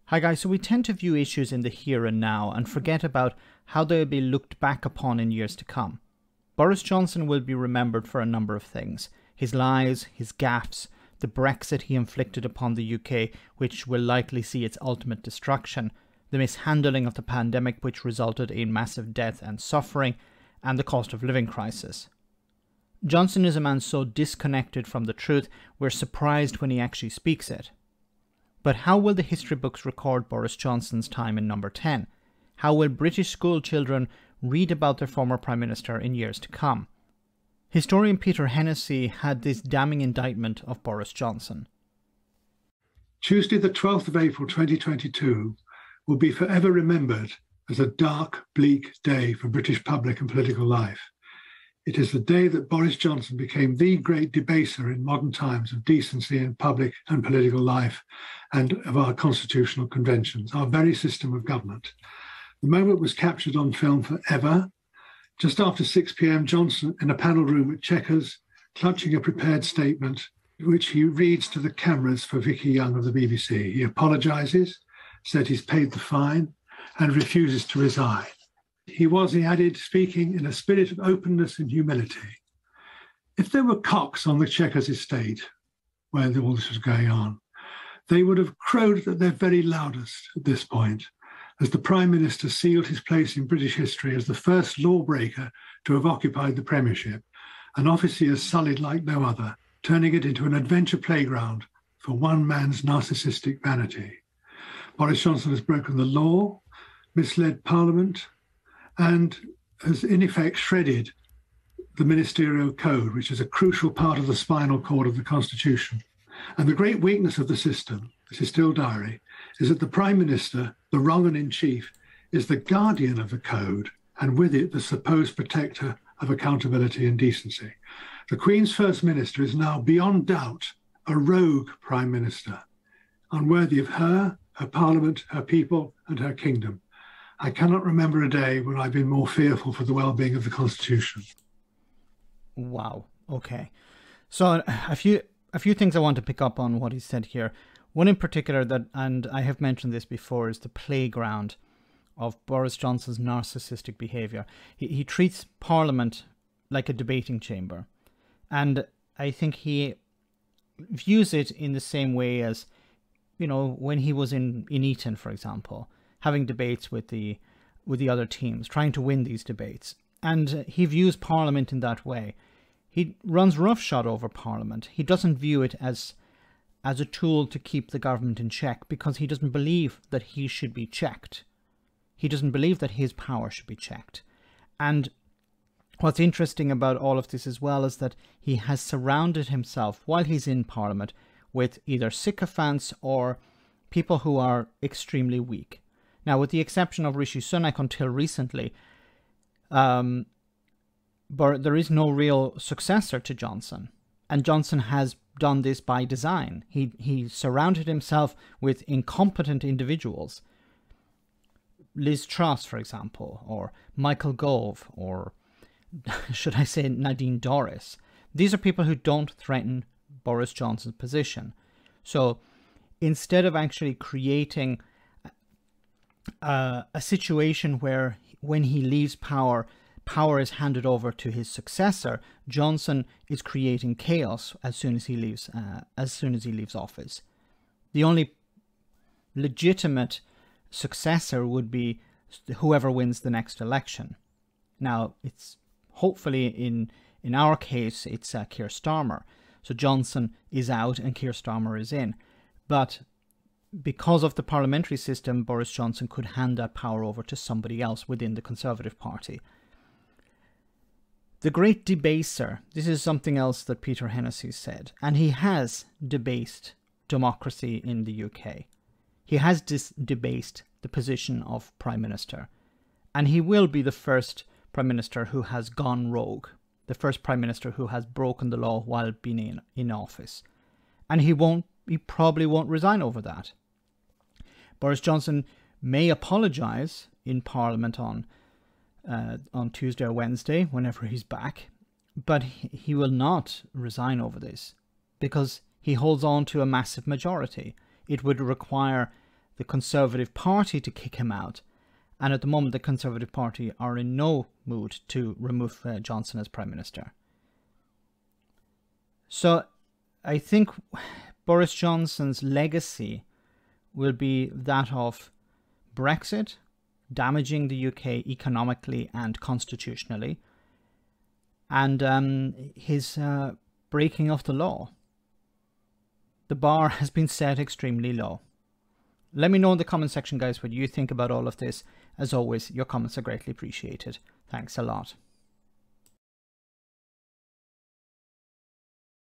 Hi guys, so we tend to view issues in the here and now and forget about how they'll be looked back upon in years to come. Boris Johnson will be remembered for a number of things. His lies, his gaffes, the Brexit he inflicted upon the UK, which will likely see its ultimate destruction, the mishandling of the pandemic which resulted in massive death and suffering, and the cost of living crisis. Johnson is a man so disconnected from the truth, we're surprised when he actually speaks it. But how will the history books record Boris Johnson's time in number 10? How will British school children read about their former Prime Minister in years to come? Historian Peter Hennessy had this damning indictment of Boris Johnson. Tuesday the 12th of April 2022 will be forever remembered as a dark, bleak day for British public and political life. It is the day that Boris Johnson became the great debaser in modern times of decency in public and political life and of our constitutional conventions, our very system of government. The moment was captured on film forever. Just after 6 p.m, Johnson in a panel room at Chequers, clutching a prepared statement, which he reads to the cameras for Vicky Young of the BBC. He apologises, said he's paid the fine, and refuses to resign. He added, speaking in a spirit of openness and humility. If there were cocks on the Chequers estate, where all this was going on, they would have crowed at their very loudest at this point, as the Prime Minister sealed his place in British history as the first lawbreaker to have occupied the Premiership, an office he has sullied like no other, turning it into an adventure playground for one man's narcissistic vanity. Boris Johnson has broken the law, misled Parliament, and has in effect shredded the ministerial code, which is a crucial part of the spinal cord of the Constitution. And the great weakness of the system, this is still diary, is that the Prime Minister, the wrong-un-in-chief, is the guardian of the code, and with it the supposed protector of accountability and decency. The Queen's First Minister is now beyond doubt a rogue Prime Minister, unworthy of her, her Parliament, her people, and her kingdom. I cannot remember a day when I've been more fearful for the well-being of the Constitution. Wow. Okay. So a few things I want to pick up on what he said here. One in particular that, and I have mentioned this before, is the playground of Boris Johnson's narcissistic behaviour. He treats Parliament like a debating chamber. And I think he views it in the same way as, you know, when he was in Eton, for example, having debates with the other teams, trying to win these debates. And he views Parliament in that way. He runs roughshod over Parliament. He doesn't view it as a tool to keep the government in check, because he doesn't believe that he should be checked. He doesn't believe that his power should be checked. And what's interesting about all of this as well is that he has surrounded himself, while he's in Parliament, with either sycophants or people who are extremely weak. Now, with the exception of Rishi Sunak until recently, but there is no real successor to Johnson. And Johnson has done this by design. He surrounded himself with incompetent individuals. Liz Truss, for example, or Michael Gove, or should I say Nadine Dorries. These are people who don't threaten Boris Johnson's position. So instead of actually creating a situation where when he leaves power is handed over to his successor, Johnson is creating chaos as soon as he leaves office. The only legitimate successor would be whoever wins the next election. Now, it's hopefully in our case it's Keir Starmer. So Johnson is out and Keir Starmer is in, but because of the parliamentary system, Boris Johnson could hand that power over to somebody else within the Conservative Party. The great debaser, this is something else that Peter Hennessy said, and he has debased democracy in the UK. He has debased the position of Prime Minister, and he will be the first Prime Minister who has gone rogue, the first Prime Minister who has broken the law while being in office. And he probably won't resign over that. Boris Johnson may apologise in Parliament on Tuesday or Wednesday, whenever he's back, but he will not resign over this, because he holds on to a massive majority. It would require the Conservative Party to kick him out. And at the moment, the Conservative Party are in no mood to remove Johnson as Prime Minister. So I think Boris Johnson's legacy will be that of Brexit, damaging the UK economically and constitutionally, and his breaking of the law. The bar has been set extremely low. Let me know in the comment section, guys, what you think about all of this. As always, your comments are greatly appreciated. Thanks a lot.